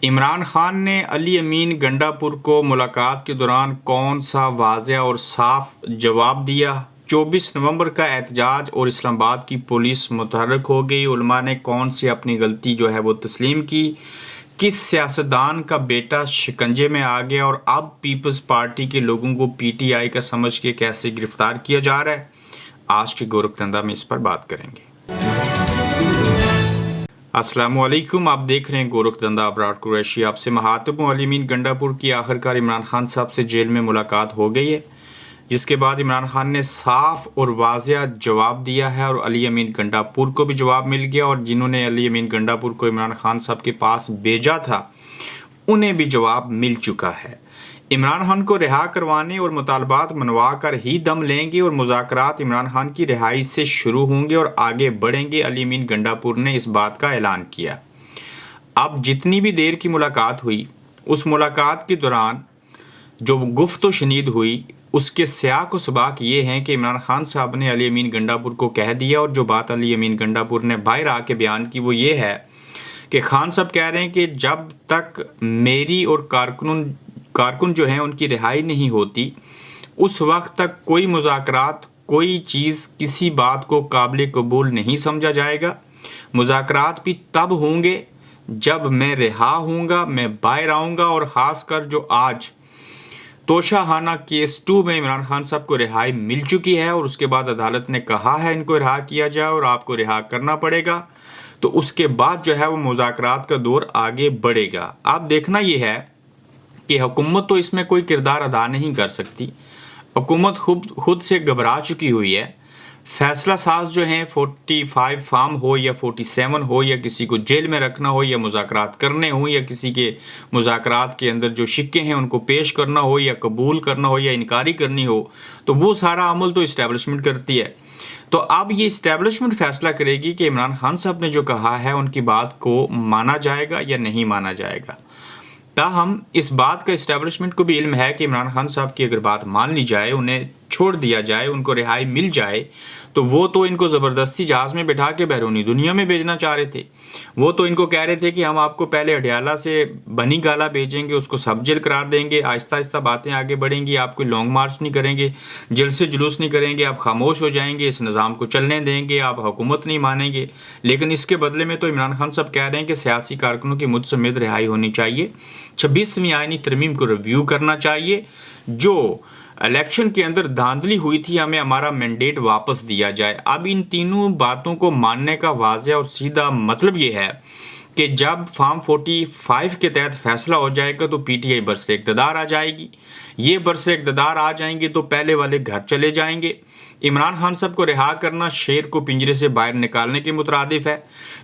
عمران خان نے علی امین گنڈا پور کو ملاقات کے دوران کون سا واضح اور صاف جواب دیا؟ 24 نومبر کا احتجاج اور اسلام آباد کی پولیس متحرک ہو گئی۔ علماء نے کون سی اپنی غلطی وہ تسلیم کی؟ کس سیاستدان کا بیٹا شکنجے میں آ گیا اور اب پیپلز پارٹی کے لوگوں کو پی ٹی آئی کا سمجھ کے کیسے گرفتار کیا جا رہا ہے؟ آج کے گورکھ دھندا میں اس پر بات کریں گے۔ السلام علیکم، آپ دیکھ رہے ہیں گورکھ دھندا ابرار قریشی۔ آپ سے مخاطب ہوں۔ علی امین گنڈا پور کی آخرکار عمران خان صاحب سے جیل میں ملاقات ہو گئی ہے، جس کے بعد عمران خان نے صاف اور واضح جواب دیا ہے اور علی امین گنڈا پور کو بھی جواب مل گیا، اور جنہوں نے علی امین گنڈا پور کو عمران خان صاحب کے پاس بھیجا تھا انہیں بھی جواب مل چکا ہے۔ عمران خان کو رہا کروانے اور مطالبات منوا کر ہی دم لیں گے اور مذاکرات عمران خان کی رہائی سے شروع ہوں گے اور آگے بڑھیں گے۔ علی امین گنڈا پور نے اس بات کا اعلان کیا۔ اب جتنی بھی دیر کی ملاقات ہوئی، اس ملاقات کے دوران جو گفت و شنید ہوئی، اس کے سیاق و سباق یہ ہیں کہ عمران خان صاحب نے علی امین گنڈا پور کو کہہ دیا، اور جو بات علی امین گنڈا پور نے باہر آ کے بیان کی وہ یہ ہے کہ خان صاحب کہہ رہے ہیں کہ جب تک میری اور کارکن جو ہیں ان کی رہائی نہیں ہوتی، اس وقت تک کوئی مذاکرات، کوئی چیز، کسی بات کو قابل قبول نہیں سمجھا جائے گا۔ مذاکرات بھی تب ہوں گے جب میں رہا ہوں گا، میں باہر آؤں گا، اور خاص کر جو آج توشہ خانہ کیس 2 میں عمران خان صاحب کو رہائی مل چکی ہے، اور اس کے بعد عدالت نے کہا ہے ان کو رہا کیا جائے اور آپ کو رہا کرنا پڑے گا، تو اس کے بعد وہ مذاکرات کا دور آگے بڑھے گا۔ اب دیکھنا یہ ہے کہ حکومت تو اس میں کوئی کردار ادا نہیں کر سکتی۔ حکومت خود سے گھبرا چکی ہوئی ہے۔ فیصلہ ساز جو ہیں 45 فارم ہو یا 47 ہو، یا کسی کو جیل میں رکھنا ہو، یا مذاکرات کرنے ہوں، یا کسی کے مذاکرات کے اندر جو شکے ہیں ان کو پیش کرنا ہو، یا قبول کرنا ہو، یا انکاری کرنی ہو، تو وہ سارا عمل تو اسٹیبلشمنٹ کرتی ہے۔ تو اب یہ اسٹیبلشمنٹ فیصلہ کرے گی کہ عمران خان صاحب نے جو کہا ہے ان کی بات کو مانا جائے گا یا نہیں مانا جائے گا۔ تاہم اس بات کا اسٹیبلشمنٹ کو بھی علم ہے کہ عمران خان صاحب کی اگر بات مان لی جائے، انہیں چھوڑ دیا جائے، ان کو رہائی مل جائے، تو وہ تو ان کو زبردستی جہاز میں بٹھا کے بیرونی دنیا میں بھیجنا چاہ رہے تھے۔ وہ تو ان کو کہہ رہے تھے کہ ہم آپ کو پہلے اڈیالہ سے بنی گالا بھیجیں گے، اس کو سب جیل قرار دیں گے، آہستہ آہستہ باتیں آگے بڑھیں گی، آپ کوئی لانگ مارچ نہیں کریں گے، جلسے جلوس نہیں کریں گے، آپ خاموش ہو جائیں گے، اس نظام کو چلنے دیں گے، آپ حکومت نہیں مانیں گے۔ لیکن اس کے بدلے میں تو عمران خان صاحب کہہ رہے ہیں کہ سیاسی کارکنوں کی متسمد رہائی ہونی چاہیے، 26ویں آئینی ترمیم کو ریویو کرنا چاہیے، جو الیکشن کے اندر دھاندلی ہوئی تھی، ہمیں ہمارا مینڈیٹ واپس دیا جائے۔ اب ان تینوں باتوں کو ماننے کا واضح اور سیدھا مطلب یہ ہے کہ جب فارم 45 کے تحت فیصلہ ہو جائے گا تو پی ٹی آئی برسر اقتدار آ جائے گی۔ یہ برسر اقتدار آ جائیں گے تو پہلے والے گھر چلے جائیں گے۔ عمران خان صاحب کو رہا کرنا شیر کو پنجرے سے باہر نکالنے کے مترادف ہے۔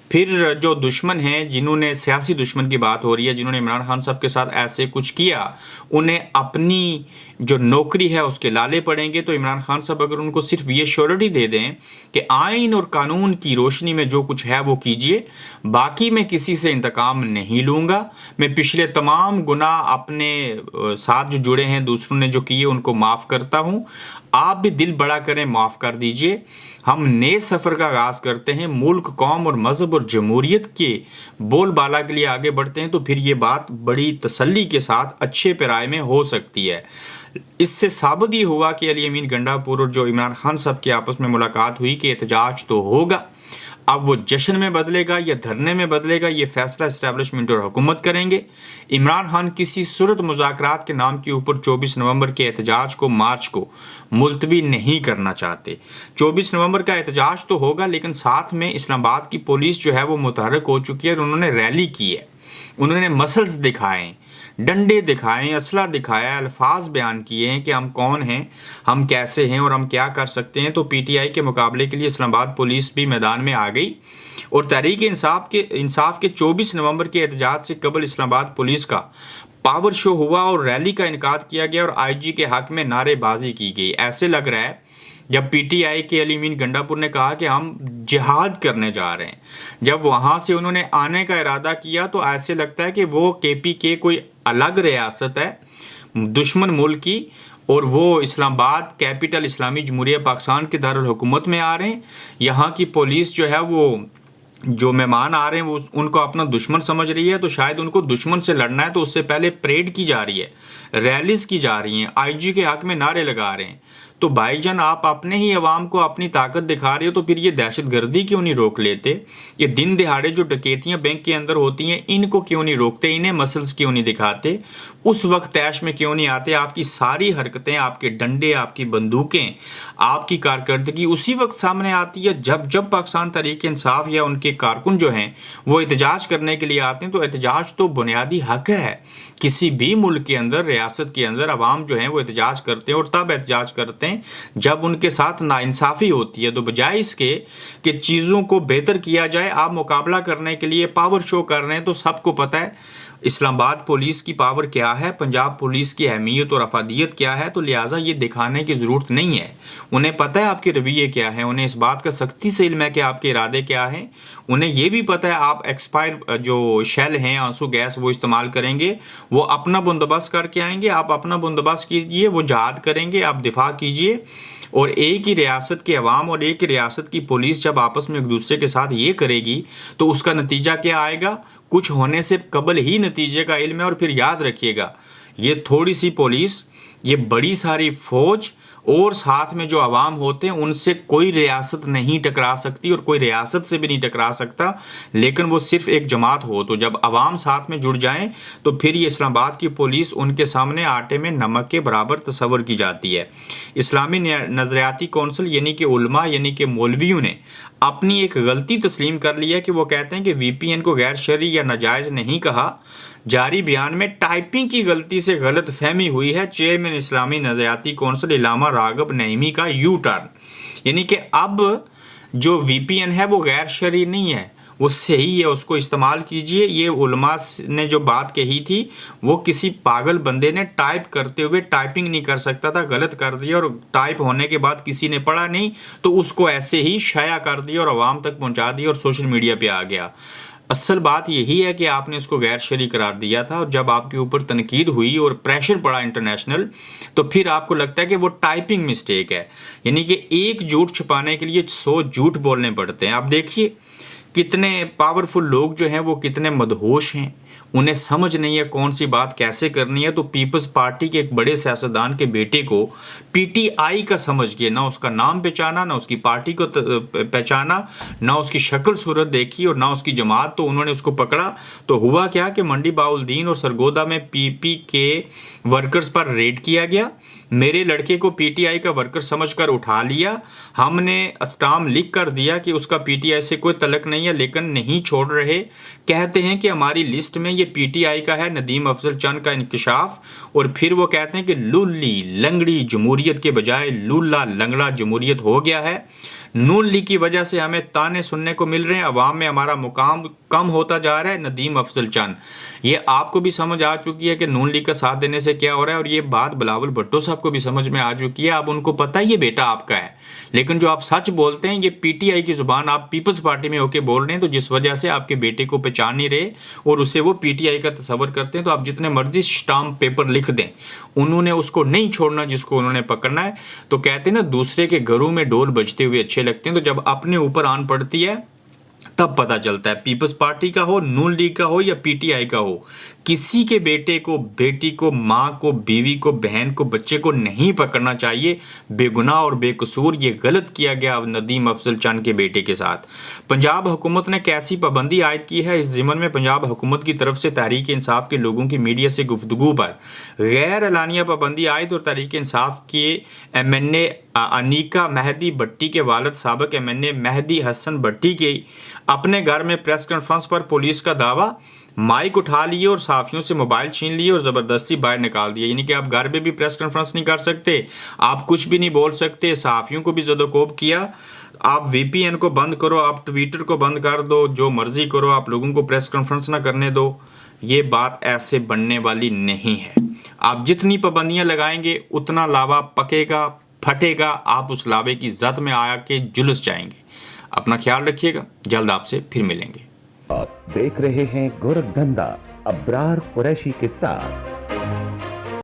پھر جو دشمن ہیں، جنہوں نے سیاسی دشمن کی بات ہو رہی ہے، جنہوں نے عمران خان صاحب کے ساتھ ایسے کچھ کیا، انہیں اپنی جو نوکری ہے اس کے لالے پڑیں گے۔ تو عمران خان صاحب اگر ان کو صرف یہ شیورٹی دے دیں کہ آئین اور قانون کی روشنی میں جو کچھ ہے وہ کیجئے، باقی میں کسی سے انتقام نہیں لوں گا، میں پچھلے تمام گناہ اپنے ساتھ جو جڑے ہیں دوسروں نے جو کیے ان کو معاف کرتا ہوں، آپ بھی دل بڑا کریں، معاف کر دیجئے، ہم نئے سفر کا آغاز کرتے ہیں، ملک، قوم اور مذہب اور جمہوریت کے بول بالا کے لیے آگے بڑھتے ہیں، تو پھر یہ بات بڑی تسلی کے ساتھ اچھے پیرائے میں ہو سکتی ہے۔ اس سے ثابت یہ ہوا کہ علی امین گنڈا پور اور جو عمران خان صاحب کے آپس میں ملاقات ہوئی کہ احتجاج تو ہوگا، اب وہ جشن میں بدلے گا یا دھرنے میں بدلے گا، یہ فیصلہ اسٹیبلشمنٹ اور حکومت کریں گے۔ عمران خان کسی صورت مذاکرات کے نام کے اوپر 24 نومبر کے احتجاج کو، مارچ کو ملتوی نہیں کرنا چاہتے۔ 24 نومبر کا احتجاج تو ہوگا، لیکن ساتھ میں اسلام آباد کی پولیس جو ہے وہ متحرک ہو چکی ہے، اور انہوں نے ریلی کی ہے، انہوں نے مسلز دکھائے، ڈنڈے دکھائے، اسلحہ دکھایا، الفاظ بیان کیے ہیں کہ ہم کون ہیں، ہم کیسے ہیں اور ہم کیا کر سکتے ہیں۔ تو پی ٹی آئی کے مقابلے کے لیے اسلام آباد پولیس بھی میدان میں آ گئی، اور تحریک انصاف کے 24 نومبر کے احتجاج سے قبل اسلام آباد پولیس کا پاور شو ہوا اور ریلی کا انعقاد کیا گیا، اور آئی جی کے حق میں نعرے بازی کی گئی۔ ایسے لگ رہا ہے جب پی ٹی آئی کے علی امین گنڈا پور نے کہا کہ ہم جہاد کرنے جا رہے ہیں، جب وہاں سے انہوں نے آنے کا ارادہ کیا تو ایسے لگتا ہے کہ وہ کے پی کے کوئی الگ ریاست ہے دشمن ملک کی، اور وہ اسلام آباد کیپٹل اسلامی جمہوریہ پاکستان کے دارالحکومت میں آ رہے ہیں۔ یہاں کی پولیس جو ہے وہ جو مہمان آ رہے ہیں وہ ان کو اپنا دشمن سمجھ رہی ہے، تو شاید ان کو دشمن سے لڑنا ہے تو اس سے پہلے پریڈ کی جا رہی ہے، ریلیز کی جا رہی ہیں، آئی جی کے حق میں نعرے لگا رہے ہیں. تو بھائی جان آپ اپنے ہی عوام کو اپنی طاقت دکھا رہے ہو تو پھر یہ دہشت گردی کیوں نہیں روک لیتے؟ یہ دن دہاڑے جو ڈکیتیاں بینک کے اندر ہوتی ہیں ان کو کیوں نہیں روکتے؟ انہیں مسلس کیوں نہیں دکھاتے؟ اس وقت تیش میں کیوں نہیں آتے؟ آپ کی ساری حرکتیں، آپ کے ڈنڈے، آپ کی بندوقیں، آپ کی کارکردگی اسی وقت سامنے آتی ہے جب پاکستان تحریک انصاف یا ان کے کارکن جو ہیں وہ احتجاج کرنے کے لیے آتے ہیں. تو احتجاج تو بنیادی حق ہے کسی بھی ملک کے اندر، ریاست کے اندر. عوام جو ہیں وہ احتجاج کرتے ہیں اور تب احتجاج کرتے ہیں جب ان کے ساتھ ناانصافی ہوتی ہے. تو بجائے اس کے کہ چیزوں کو بہتر کیا جائے، آپ مقابلہ کرنے کے لیے پاور شو کر رہے ہیں. تو سب کو پتہ ہے اسلام آباد پولیس کی پاور کیا ہے، پنجاب پولیس کی اہمیت اور افادیت کیا ہے. تو لہٰذا یہ دکھانے کی ضرورت نہیں ہے. انہیں پتہ ہے آپ کے رویے کیا ہیں، انہیں اس بات کا سختی سے علم ہے کہ آپ کے ارادے کیا ہیں. انہیں یہ بھی پتہ ہے آپ ایکسپائر جو شیل ہیں، آنسو گیس، وہ استعمال کریں گے، وہ اپنا بندوبست کر کے آئیں گے. آپ اپنا بندوبست کیجئے، وہ جہاد کریں گے، آپ دفاع کیجئے. اور ایک ہی ریاست کے عوام اور ایک ہی ریاست کی پولیس جب آپس میں ایک دوسرے کے ساتھ یہ کرے گی تو اس کا نتیجہ کیا آئے گا؟ کچھ ہونے سے قبل ہی نتیجے کا علم ہے. اور پھر یاد رکھیے گا، یہ تھوڑی سی پولیس، یہ بڑی ساری فوج اور ساتھ میں جو عوام ہوتے ہیں ان سے کوئی ریاست نہیں ٹکرا سکتی اور کوئی ریاست سے بھی نہیں ٹکرا سکتا. لیکن وہ صرف ایک جماعت ہو. تو جب عوام ساتھ میں جڑ جائیں تو پھر یہ اسلام آباد کی پولیس ان کے سامنے آٹے میں نمک کے برابر تصور کی جاتی ہے. اسلامی نظریاتی کونسل یعنی کہ علماء یعنی کہ مولویوں نے اپنی ایک غلطی تسلیم کر لی ہے کہ وہ کہتے ہیں کہ وی پی این کو غیر شرعی یا ناجائز نہیں کہا. جاری بیان میں ٹائپنگ کی غلطی سے غلط فہمی ہوئی ہے. چیئرمین اسلامی نظریاتی کونسل علامہ راغب نعیمی کا یو ٹرن، یعنی کہ اب جو وی پی این ہے وہ غیر شرعی نہیں ہے، وہ صحیح ہے، اس کو استعمال کیجئے. یہ علماء نے جو بات کہی تھی وہ کسی پاگل بندے نے ٹائپ کرتے ہوئے ٹائپنگ نہیں کر سکتا تھا، غلط کر دیا، اور ٹائپ ہونے کے بعد کسی نے پڑھا نہیں تو اس کو ایسے ہی شائع کر دیا اور عوام تک پہنچا دیا اور سوشل میڈیا پہ آ گیا. اصل بات یہی ہے کہ آپ نے اس کو غیر شرعی قرار دیا تھا، اور جب آپ کے اوپر تنقید ہوئی اور پریشر پڑا انٹرنیشنل تو پھر آپ کو لگتا ہے کہ وہ ٹائپنگ مسٹیک ہے. یعنی کہ ایک جھوٹ چھپانے کے لیے 100 جھوٹ بولنے پڑتے ہیں. آپ دیکھیے کتنے پاورفل لوگ جو ہیں وہ کتنے مدہوش ہیں، انہیں سمجھ نہیں ہے کون سی بات کیسے کرنی ہے. تو پیپلز پارٹی کے ایک بڑے سیاستدان کے بیٹے کو پی ٹی آئی کا سمجھ کے نہ اس کا نام پہچانا، نہ اس کی پارٹی کو پہچانا، نہ اس کی شکل صورت دیکھی اور نہ اس کی جماعت، تو انہوں نے اس کو پکڑا. تو ہوا کیا کہ منڈی باؤلدین اور سرگودا میں پی پی کے ورکرز پر ریڈ کیا گیا. میرے لڑکے کو پی ٹی آئی کا ورکر سمجھ کر اٹھا لیا. ہم نے اسٹام لکھ کر دیا کہ اس کا پی ٹی آئی سے کوئی تعلق نہیں ہے، لیکن نہیں چھوڑ رہے. کہتے ہیں کہ ہماری لسٹ میں یہ پی ٹی آئی کا ہے، ندیم افضل چند کا انکشاف. اور پھر وہ کہتے ہیں کہ لولی لنگڑی جمہوریت کے بجائے لولا لنگڑا جمہوریت ہو گیا ہے. نون لیگ کی وجہ سے ہمیں تانے سننے کو مل رہے ہیں، عوام میں ہمارا مقام کم ہوتا جا رہا ہے. ندیم افضل چند، یہ آپ کو بھی سمجھ آ چکی ہے کہ نون لیگ کا ساتھ دینے سے کیا ہو رہا ہے، اور یہ بات بلاول بھٹو صاحب کو بھی سمجھ میں آ چکی ہے. اب ان کو پتہ ہے یہ بیٹا آپ کا ہے، لیکن جو آپ سچ بولتے ہیں یہ پی ٹی آئی کی زبان آپ پیپلز پارٹی میں ہو کے بول رہے ہیں. تو جس وجہ سے آپ کے بیٹے کو پہچان نہیں رہے اور اسے وہ پی ٹی آئی کا تصور کرتے ہیں. تو آپ جتنے مرضی اسٹامپ پیپر لکھ دیں، انہوں نے اس کو نہیں چھوڑنا جس کو انہوں نے پکڑنا ہے. تو کہتے ہیں نا دوسرے کے گھروں میں ڈول بجتے ہوئے اچھے لگتے ہیں. تو جب اپنے اوپر آن پڑتی ہے تب پتہ چلتا ہے. پیپلز پارٹی کا ہو، نون لیگ کا ہو یا پی ٹی آئی کا ہو، کسی کے بیٹے کو، بیٹی کو، ماں کو، بیوی کو، بہن کو، بچے کو نہیں پکڑنا چاہیے بے گناہ اور بے قصور. یہ غلط کیا گیا ندیم افضل چند کے بیٹے کے ساتھ. پنجاب حکومت نے کیسی پابندی عائد کی ہے؟ اس ضمن میں پنجاب حکومت کی طرف سے تحریک انصاف کے لوگوں کی میڈیا سے گفتگو پر غیر اعلانیہ پابندی عائد. اور تحریک انصاف کے ایم این اے انیکا مہدی بھٹی کے والد سابق ایم این اے مہدی حسن بھٹی کے اپنے گھر میں پریس کانفرنس پر پولیس کا دعویٰ، مائک اٹھا لیے اور صحافیوں سے موبائل چھین لیے اور زبردستی باہر نکال دیا. یعنی کہ آپ گھر پہ بھی پریس کانفرنس نہیں کر سکتے، آپ کچھ بھی نہیں بول سکتے. صحافیوں کو بھی زد و کوب کیا، آپ وی پی این کو بند کرو، آپ ٹویٹر کو بند کر دو، جو مرضی کرو، آپ لوگوں کو پریس کانفرنس نہ کرنے دو. یہ بات ایسے بننے والی نہیں ہے. آپ جتنی پابندیاں لگائیں گے اتنا لاوا پکے گا، پھٹے گا، آپ اس لاوے کی زد میں آ کے جلس جائیں گے. اپنا خیال رکھیے گا، جلد آپ سے پھر ملیں گے. آپ دیکھ رہے ہیں گورکھ دھندا ابرار قریشی کے ساتھ.